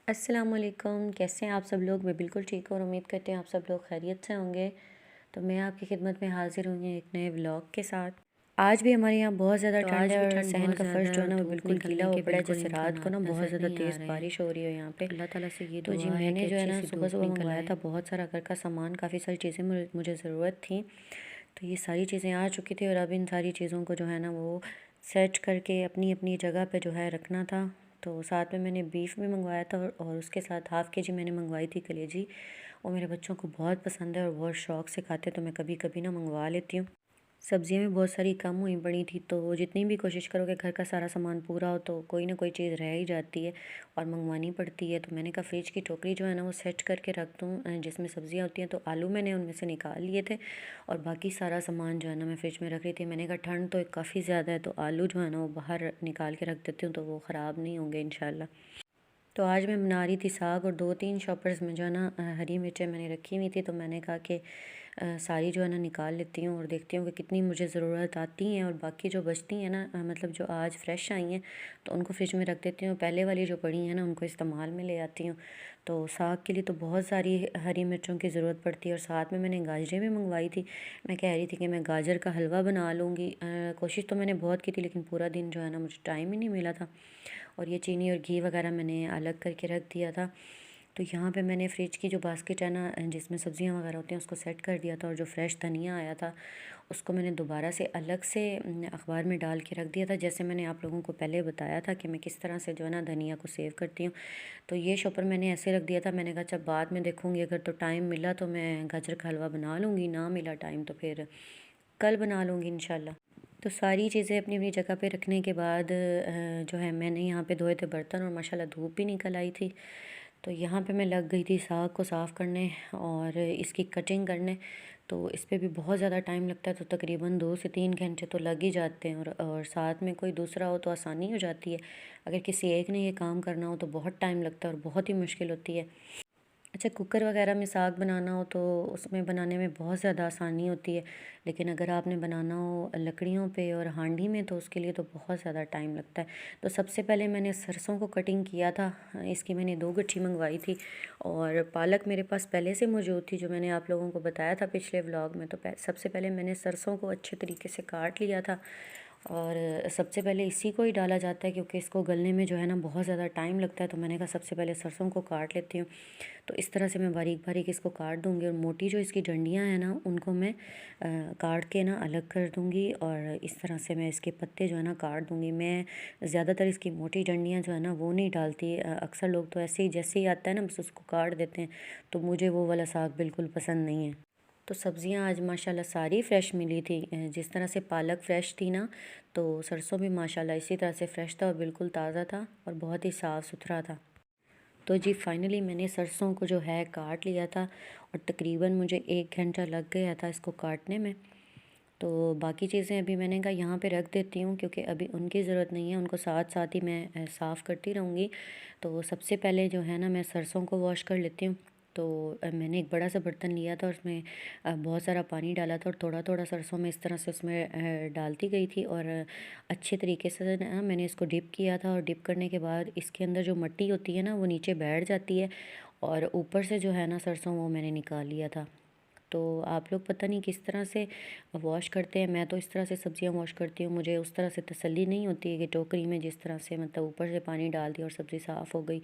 अस्सलाम वालेकुम। कैसे हैं आप सब लोग? मैं बिल्कुल ठीक हूँ और उम्मीद करते हैं आप सब लोग खैरियत से होंगे। तो मैं आपकी खिदमत में हाज़िर हुई हूँ एक नए व्लॉग के साथ। आज भी हमारे यहाँ बहुत ज़्यादा ठंड है और सहन का फ़र्श जो है ना वो बिल्कुल गीला हो पड़ा है, जैसे रात को ना बहुत ज़्यादा तेज़ बारिश हो रही है यहाँ पे। अल्लाह ताला से ये तो जी दुआ है मैंने कि जो है अच्छी ना सी सुबह धूप सुबह निकल मंगवाया आए। था बहुत सारा घर का सामान, काफ़ी सारी चीज़ें मुझे ज़रूरत थी। तो ये सारी चीज़ें आ चुकी थी और अब इन सारी चीज़ों को जो है ना वो सेट करके अपनी अपनी जगह पे जो है रखना था। तो साथ में मैंने बीफ भी मंगवाया था और उसके साथ हाफ़ के जी मैंने मंगवाई थी कलेजी। और मेरे बच्चों को बहुत पसंद है और बहुत शौक़ से खाते हैं, तो मैं कभी कभी ना मंगवा लेती हूँ। सब्ज़ियाँ भी बहुत सारी कम हुई पड़ी थी, तो जितनी भी कोशिश करो कि घर का सारा सामान पूरा हो तो कोई ना कोई चीज़ रह ही जाती है और मंगवानी पड़ती है। तो मैंने कहा फ्रिज की टोकरी जो है ना वो सेट करके रख दूँ जिसमें सब्ज़ियाँ होती हैं। तो आलू मैंने उनमें से निकाल लिए थे और बाकी सारा सामान जो है ना मैं फ़्रिज में रख रही थी। मैंने कहा ठंड तो काफ़ी ज़्यादा है, तो आलू जो है ना वो बाहर निकाल के रख देती हूँ तो वो ख़राब नहीं होंगे इंशाल्लाह। तो आज मैं बना रही थी साग और 2-3 शॉपर्स में जो है ना हरी मिर्चें मैंने रखी हुई थी, तो मैंने कहा कि सारी जो है ना निकाल लेती हूँ और देखती हूँ कि कितनी मुझे ज़रूरत आती हैं और बाकी जो बचती हैं ना मतलब जो आज फ्रेश आई हैं तो उनको फ्रिज में रख देती हूँ। पहले वाली जो पड़ी हैं ना उनको इस्तेमाल में ले आती हूँ। तो साग के लिए तो बहुत सारी हरी मिर्चों की ज़रूरत पड़ती है और साथ में मैंने गाजरें भी मंगवाई थी। मैं कह रही थी कि मैं गाजर का हलवा बना लूँगी। कोशिश तो मैंने बहुत की थी लेकिन पूरा दिन जो है ना मुझे टाइम ही नहीं मिला था। और ये चीनी और घी वगैरह मैंने अलग करके रख दिया था। तो यहाँ पे मैंने फ्रिज की जो बास्केट है ना जिसमें सब्ज़ियाँ वगैरह होती हैं उसको सेट कर दिया था और जो फ्रेश धनिया आया था उसको मैंने दोबारा से अलग से अखबार में डाल के रख दिया था, जैसे मैंने आप लोगों को पहले बताया था कि मैं किस तरह से जो है ना धनिया को सेव करती हूँ। तो ये शॉपर मैंने ऐसे रख दिया था। मैंने कहा जब बाद में देखूँगी अगर तो टाइम मिला तो मैं गाजर का हलवा बना लूँगी, ना मिला टाइम तो फिर कल बना लूँगी इंशाल्लाह। तो सारी चीज़ें अपनी अपनी जगह पे रखने के बाद जो है मैंने यहाँ पे धोए थे बर्तन और माशाल्लाह धूप भी निकल आई थी। तो यहाँ पे मैं लग गई थी साग को साफ़ करने और इसकी कटिंग करने। तो इस पे भी बहुत ज़्यादा टाइम लगता है, तो तकरीबन 2 से 3 घंटे तो लग ही जाते हैं और साथ में कोई दूसरा हो तो आसानी हो जाती है। अगर किसी एक ने ये काम करना हो तो बहुत टाइम लगता है और बहुत ही मुश्किल होती है। अच्छा, कुकर वगैरह में साग बनाना हो तो उसमें बनाने में बहुत ज़्यादा आसानी होती है, लेकिन अगर आपने बनाना हो लकड़ियों पे और हांडी में तो उसके लिए तो बहुत ज़्यादा टाइम लगता है। तो सबसे पहले मैंने सरसों को कटिंग किया था। इसकी मैंने 2 गुच्छी मंगवाई थी और पालक मेरे पास पहले से मौजूद थी जो मैंने आप लोगों को बताया था पिछले व्लॉग में। तो सबसे पहले मैंने सरसों को अच्छे तरीके से काट लिया था और सबसे पहले इसी को ही डाला जाता है क्योंकि इसको गलने में जो है ना बहुत ज़्यादा टाइम लगता है। तो मैंने कहा सबसे पहले सरसों को काट लेती हूँ। तो इस तरह से मैं बारीक बारीक इसको काट दूँगी और मोटी जो इसकी डंडियाँ हैं ना उनको मैं काट के ना अलग कर दूँगी और इस तरह से मैं इसके पत्ते जो है ना काट दूँगी। मैं ज़्यादातर इसकी मोटी डंडियाँ जो है ना वो नहीं डालती। अक्सर लोग तो ऐसे ही जैसे ही आता है ना बस उसको काट देते हैं। तो मुझे वो वाला साग बिल्कुल पसंद नहीं है। तो सब्ज़ियाँ आज माशाल्लाह सारी फ़्रेश मिली थी। जिस तरह से पालक फ़्रेश थी ना तो सरसों भी माशाल्लाह इसी तरह से फ़्रेश था और बिल्कुल ताज़ा था और बहुत ही साफ़ सुथरा था। तो जी फाइनली मैंने सरसों को जो है काट लिया था और तकरीबन मुझे 1 घंटा लग गया था इसको काटने में। तो बाकी चीज़ें अभी मैंने कहा यहाँ पे रख देती हूँ क्योंकि अभी उनकी ज़रूरत नहीं है, उनको साथ साथ ही मैं साफ़ करती रहूँगी। तो सबसे पहले जो है ना मैं सरसों को वॉश कर लेती हूँ। तो मैंने एक बड़ा सा बर्तन लिया था और उसमें बहुत सारा पानी डाला था और थोड़ा थोड़ा सरसों में इस तरह से उसमें डालती गई थी और अच्छे तरीके से ना मैंने इसको डिप किया था। और डिप करने के बाद इसके अंदर जो मिट्टी होती है ना वो नीचे बैठ जाती है और ऊपर से जो है ना सरसों वो मैंने निकाल लिया था। तो आप लोग पता नहीं किस तरह से वॉश करते हैं, मैं तो इस तरह से सब्ज़ियाँ वॉश करती हूँ। मुझे उस तरह से तसल्ली नहीं होती है कि टोकरी में जिस तरह से मतलब ऊपर से पानी डाल दिया और सब्ज़ी साफ़ हो गई।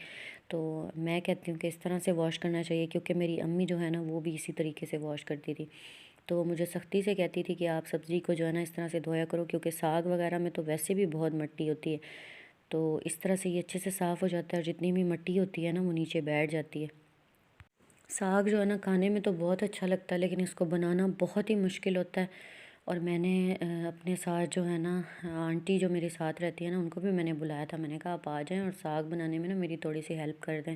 तो मैं कहती हूँ कि इस तरह से वॉश करना चाहिए क्योंकि मेरी अम्मी जो है ना वो भी इसी तरीके से वॉश करती थी। तो वो मुझे सख्ती से कहती थी कि आप सब्ज़ी को जो है ना इस तरह से धोया करो क्योंकि साग वगैरह में तो वैसे भी बहुत मिट्टी होती है। तो इस तरह से ये अच्छे से साफ़ हो जाता है और जितनी भी मिट्टी होती है ना वो नीचे बैठ जाती है। साग जो है ना खाने में तो बहुत अच्छा लगता है लेकिन इसको बनाना बहुत ही मुश्किल होता है। और मैंने अपने साथ जो है ना आंटी जो मेरे साथ रहती है ना उनको भी मैंने बुलाया था। मैंने कहा आप आ जाएं और साग बनाने में ना मेरी थोड़ी सी हेल्प कर दें।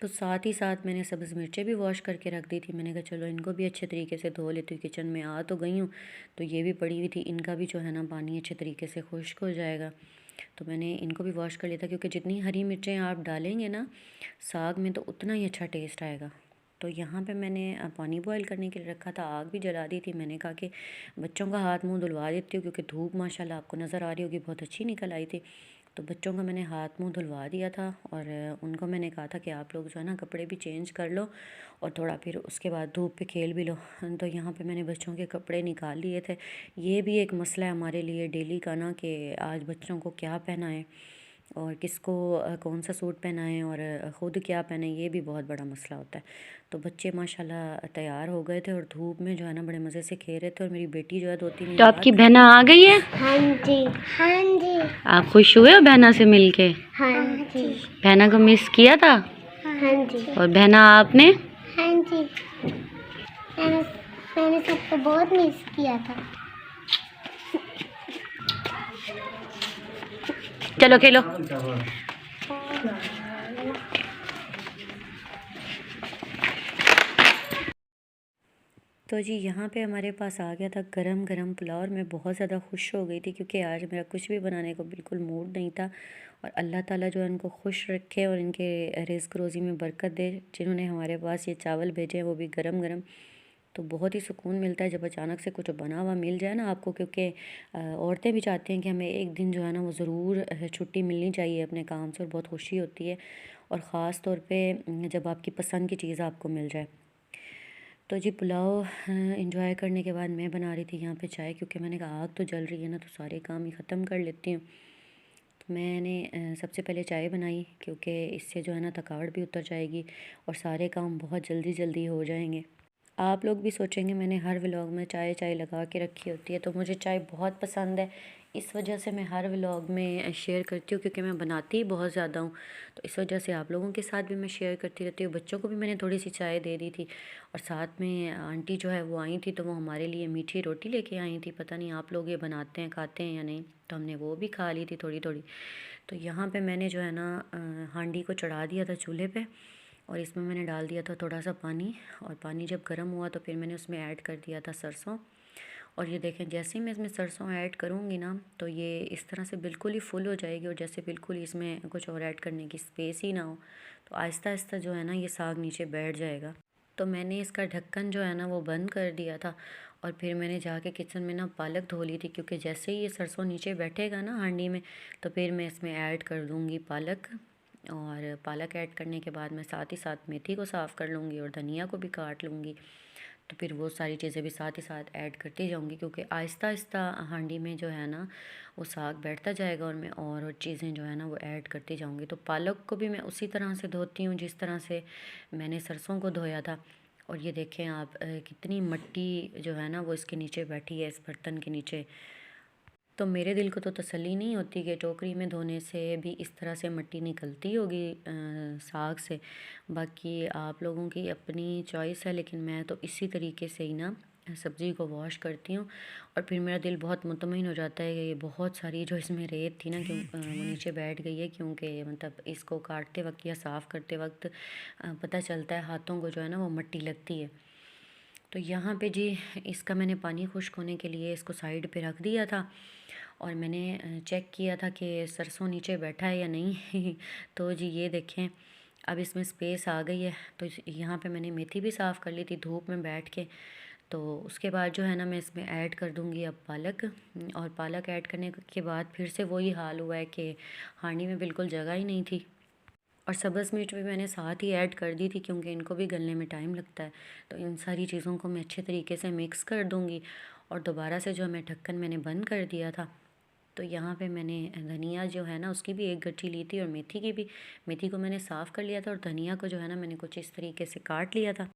तो साथ ही साथ मैंने सब्ज़ मिर्चें भी वॉश करके रख दी थी। मैंने कहा चलो इनको भी अच्छे तरीके से धो लेती हूँ, किचन में आ तो गई हूँ तो ये भी पड़ी हुई थी, इनका भी जो है ना पानी अच्छे तरीके से खुश्क हो जाएगा। तो मैंने इनको भी वॉश कर लिया था क्योंकि जितनी हरी मिर्चें आप डालेंगे ना साग में तो उतना ही अच्छा टेस्ट आएगा। तो यहाँ पे मैंने पानी बॉईल करने के लिए रखा था, आग भी जला दी थी। मैंने कहा कि बच्चों का हाथ मुंह धुलवा देती हूँ क्योंकि धूप माशाल्लाह आपको नज़र आ रही होगी बहुत अच्छी निकल आई थी। तो बच्चों का मैंने हाथ मुंह धुलवा दिया था और उनको मैंने कहा था कि आप लोग जो है ना कपड़े भी चेंज कर लो और थोड़ा फिर उसके बाद धूप पे खेल भी लो। तो यहाँ पे मैंने बच्चों के कपड़े निकाल लिए थे। ये भी एक मसला है हमारे लिए डेली का ना कि आज बच्चों को क्या पहनाएं और किसको कौन सा सूट पहनाएं और ख़ुद क्या पहने, ये भी बहुत बड़ा मसला होता है। तो बच्चे माशाल्लाह तैयार हो गए थे और धूप में जो है ना बड़े मज़े से खेल रहे थे और मेरी बेटी जो है 2-3 तो आपकी बहना आ गई है? हाँ जी, हाँ जी। आप खुश हुए हो बहना से मिलके? हाँ जी। बहना को मिस किया था? हाँ जी। और बहना आपने? हाँ जी, मैंने सबको बहुत मिस किया था। चलो खेलो। तो जी यहाँ पे हमारे पास आ गया था गरम गरम पुलाव और मैं बहुत ज़्यादा खुश हो गई थी क्योंकि आज मेरा कुछ भी बनाने को बिल्कुल मूड नहीं था। और अल्लाह ताला जो है उनको खुश रखे और इनके रिज़्क रोज़ी में बरकत दे। जिन्होंने हमारे पास ये चावल भेजे हैं वो भी गरम गरम, तो बहुत ही सुकून मिलता है जब अचानक से कुछ बना हुआ मिल जाए ना आपको, क्योंकि औरतें भी चाहती हैं कि हमें एक दिन जो है ना वो ज़रूर छुट्टी मिलनी चाहिए अपने काम से, और बहुत खुशी होती है और ख़ास तौर पे जब आपकी पसंद की चीज़ आपको मिल जाए। तो जी पुलाव इंजॉय करने के बाद मैं बना रही थी यहाँ पे चाय, क्योंकि मैंने कहा आग तो जल रही है ना तो सारे काम ही ख़त्म कर लेती हूँ। तो मैंने सबसे पहले चाय बनाई क्योंकि इससे जो है ना थकावट भी उतर जाएगी और सारे काम बहुत जल्दी जल्दी हो जाएंगे। आप लोग भी सोचेंगे मैंने हर व्लॉग में चाय चाय लगा के रखी होती है, तो मुझे चाय बहुत पसंद है। इस वजह से मैं हर व्लॉग में शेयर करती हूँ क्योंकि मैं बनाती ही बहुत ज़्यादा हूँ। तो इस वजह से आप लोगों के साथ भी मैं शेयर करती रहती हूँ। बच्चों को भी मैंने थोड़ी सी चाय दे दी थी और साथ में आंटी जो है वो आई थी तो वो हमारे लिए मीठी रोटी लेके आई थी। पता नहीं आप लोग ये बनाते हैं खाते हैं या नहीं, तो हमने वो भी खा ली थी थोड़ी थोड़ी। तो यहाँ पर मैंने जो है ना हांडी को चढ़ा दिया था चूल्हे पर और इसमें मैंने डाल दिया था थोड़ा सा पानी, और पानी जब गर्म हुआ तो फिर मैंने उसमें ऐड कर दिया था सरसों। और ये देखें जैसे ही मैं इसमें सरसों ऐड करूँगी ना तो ये इस तरह से बिल्कुल ही फुल हो जाएगी और जैसे बिल्कुल ही इसमें कुछ और ऐड करने की स्पेस ही ना हो, तो आहिस्ता आहिस्ता जो है ना ये साग नीचे बैठ जाएगा। तो मैंने इसका ढक्कन जो है ना वो बंद कर दिया था और फिर मैंने जाके किचन में ना पालक धो ली थी, क्योंकि जैसे ही ये सरसों नीचे बैठेगा ना हांडी में तो फिर मैं इसमें ऐड कर दूँगी पालक। और पालक ऐड करने के बाद मैं साथ ही साथ मेथी को साफ़ कर लूँगी और धनिया को भी काट लूँगी। तो फिर वो सारी चीज़ें भी साथ ही साथ ऐड करती जाऊँगी क्योंकि आहिस्ता आहिस्ता हांडी में जो है ना वो साग बैठता जाएगा और मैं और चीज़ें जो है ना वो ऐड करती जाऊँगी। तो पालक को भी मैं उसी तरह से धोती हूँ जिस तरह से मैंने सरसों को धोया था। और ये देखें आप कितनी मिट्टी जो है ना वो इसके नीचे बैठी है, इस बर्तन के नीचे। तो मेरे दिल को तो तसल्ली नहीं होती कि टोकरी में धोने से भी इस तरह से मिट्टी निकलती होगी साग से। बाकी आप लोगों की अपनी चॉइस है, लेकिन मैं तो इसी तरीके से ही ना सब्ज़ी को वॉश करती हूँ। और फिर मेरा दिल बहुत मुतमईन हो जाता है कि ये बहुत सारी जो इसमें रेत थी ना क्यों वो नीचे बैठ गई है, क्योंकि मतलब इसको काटते वक्त या साफ़ करते वक्त पता चलता है हाथों को जो है ना वो मिट्टी लगती है। तो यहाँ पे जी इसका मैंने पानी खुश्क होने के लिए इसको साइड पे रख दिया था और मैंने चेक किया था कि सरसों नीचे बैठा है या नहीं तो जी ये देखें अब इसमें स्पेस आ गई है। तो यहाँ पे मैंने मेथी भी साफ़ कर ली थी धूप में बैठ के। तो उसके बाद जो है ना मैं इसमें ऐड कर दूँगी अब पालक। और पालक ऐड करने के बाद फिर से वही हाल हुआ है कि हांडी में बिल्कुल जगह ही नहीं थी। और सब्ज़ मिर्च भी मैंने साथ ही ऐड कर दी थी क्योंकि इनको भी गलने में टाइम लगता है। तो इन सारी चीज़ों को मैं अच्छे तरीके से मिक्स कर दूँगी और दोबारा से जो मैं ढक्कन मैंने बंद कर दिया था। तो यहाँ पे मैंने धनिया जो है ना उसकी भी एक गट्ठी ली थी और मेथी की भी। मेथी को मैंने साफ़ कर लिया था और धनिया को जो है ना मैंने कुछ इस तरीके से काट लिया था।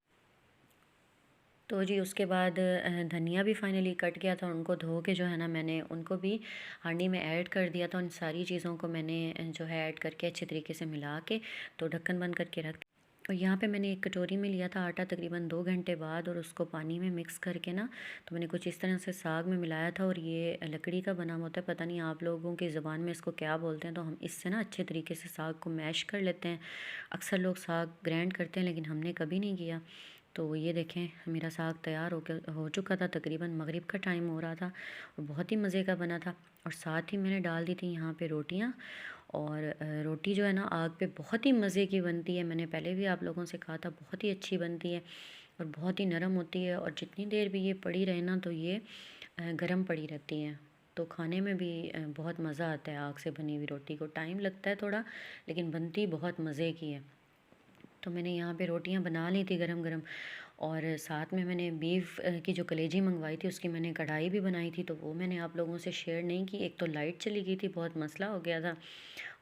तो जी उसके बाद धनिया भी फाइनली कट गया था, उनको धो के जो है ना मैंने उनको भी हांडी में ऐड कर दिया था। उन सारी चीज़ों को मैंने जो है ऐड करके अच्छे तरीके से मिला के तो ढक्कन बंद करके रख। और यहाँ पे मैंने एक कटोरी में लिया था आटा तकरीबन 2 घंटे बाद और उसको पानी में मिक्स करके ना तो मैंने कुछ इस तरह से साग में मिलाया था। और ये लकड़ी का बना हुआ होता है, पता नहीं आप लोगों की ज़बान में इसको क्या बोलते हैं। तो हम इससे ना अच्छे तरीके से साग को मैश कर लेते हैं। अक्सर लोग साग ग्राइंड करते हैं लेकिन हमने कभी नहीं किया। तो ये देखें मेरा साग तैयार हो चुका था, तकरीबन मगरिब का टाइम हो रहा था और बहुत ही मज़े का बना था। और साथ ही मैंने डाल दी थी यहाँ पे रोटियाँ। और रोटी जो है ना आग पे बहुत ही मज़े की बनती है। मैंने पहले भी आप लोगों से कहा था बहुत ही अच्छी बनती है और बहुत ही नरम होती है और जितनी देर भी ये पड़ी रहे ना तो ये गर्म पड़ी रहती है। तो खाने में भी बहुत मज़ा आता है आग से बनी हुई रोटी को। टाइम लगता है थोड़ा, लेकिन बनती बहुत मज़े की है। तो मैंने यहाँ पे रोटियाँ बना ली थी गरम गरम, और साथ में मैंने बीफ की जो कलेजी मंगवाई थी उसकी मैंने कढ़ाई भी बनाई थी, तो वो मैंने आप लोगों से शेयर नहीं की। एक तो लाइट चली गई थी, बहुत मसला हो गया था,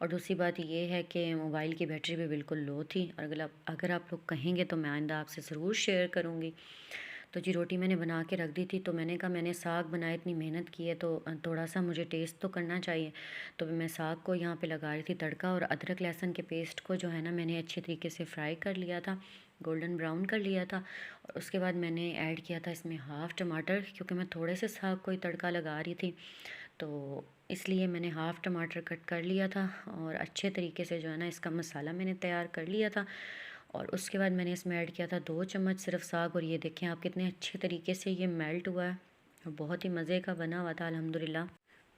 और दूसरी बात ये है कि मोबाइल की बैटरी भी बिल्कुल लो थी। और अगर आप लोग कहेंगे तो मैं आइंदा आपसे ज़रूर शेयर करूँगी। तो जी रोटी मैंने बना के रख दी थी। तो मैंने कहा मैंने साग बनाया, इतनी मेहनत की है तो थोड़ा सा मुझे टेस्ट तो करना चाहिए। तो मैं साग को यहाँ पे लगा रही थी तड़का, और अदरक लहसुन के पेस्ट को जो है ना मैंने अच्छे तरीके से फ्राई कर लिया था, गोल्डन ब्राउन कर लिया था। और उसके बाद मैंने ऐड किया था इसमें हाफ़ टमाटर, क्योंकि मैं थोड़े से साग को ही तड़का लगा रही थी, तो इसलिए मैंने हाफ़ टमाटर कट कर लिया था। और अच्छे तरीके से जो है ना इसका मसाला मैंने तैयार कर लिया था। और उसके बाद मैंने इसमें ऐड किया था 2 चम्मच सिर्फ साग, और ये देखें आप कितने अच्छे तरीके से ये मेल्ट हुआ है और बहुत ही मज़े का बना हुआ था अल्हम्दुलिल्लाह।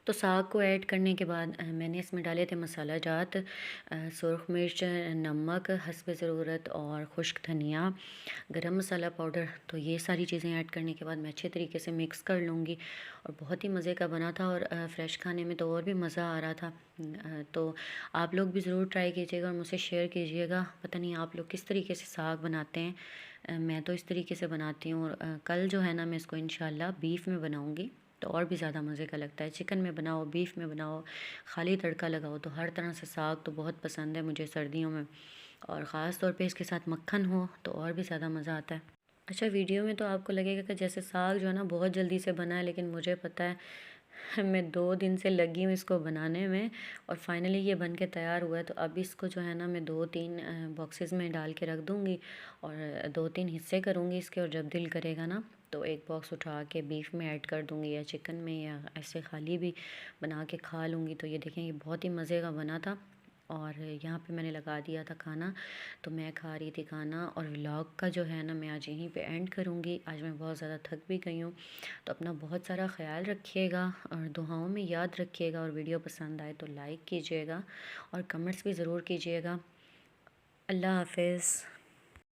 तो साग को ऐड करने के बाद मैंने इसमें डाले थे मसाला जात, सुरख मिर्च, नमक हस्बे ज़रूरत, और खुश्क धनिया, गरम मसाला पाउडर। तो ये सारी चीज़ें ऐड करने के बाद मैं अच्छे तरीके से मिक्स कर लूँगी, और बहुत ही मज़े का बना था। और फ़्रेश खाने में तो और भी मज़ा आ रहा था। तो आप लोग भी ज़रूर ट्राई कीजिएगा और मुझसे शेयर कीजिएगा। पता नहीं आप लोग किस तरीके से साग बनाते हैं, मैं तो इस तरीके से बनाती हूँ। और कल जो है ना मैं इसको इंशाल्लाह बीफ में बनाऊँगी, तो और भी ज़्यादा मज़े का लगता है। चिकन में बनाओ, बीफ में बनाओ, खाली तड़का लगाओ, तो हर तरह से साग तो बहुत पसंद है मुझे सर्दियों में, और ख़ास तौर पे इसके साथ मक्खन हो तो और भी ज़्यादा मज़ा आता है। अच्छा, वीडियो में तो आपको लगेगा कि जैसे साग जो है ना बहुत जल्दी से बना है, लेकिन मुझे पता है मैं 2 दिन से लगी हूँ इसको बनाने में, और फाइनली ये बन के तैयार हुआ है। तो अब इसको जो है ना मैं 2-3 बॉक्सेस में डाल के रख दूँगी, और 2-3 हिस्से करूँगी इसके, और जब दिल करेगा ना तो एक बॉक्स उठा के बीफ में ऐड कर दूँगी, या चिकन में, या ऐसे खाली भी बना के खा लूँगी। तो ये देखें ये बहुत ही मज़े का बना था। और यहाँ पे मैंने लगा दिया था खाना, तो मैं खा रही थी खाना। और व्लॉग का जो है ना मैं आज यहीं पे एंड करूँगी। आज मैं बहुत ज़्यादा थक भी गई हूँ। तो अपना बहुत सारा ख्याल रखिएगा, और दुआओं में याद रखिएगा। और वीडियो पसंद आए तो लाइक कीजिएगा, और कमेंट्स भी ज़रूर कीजिएगा। अल्लाह हाफिज़।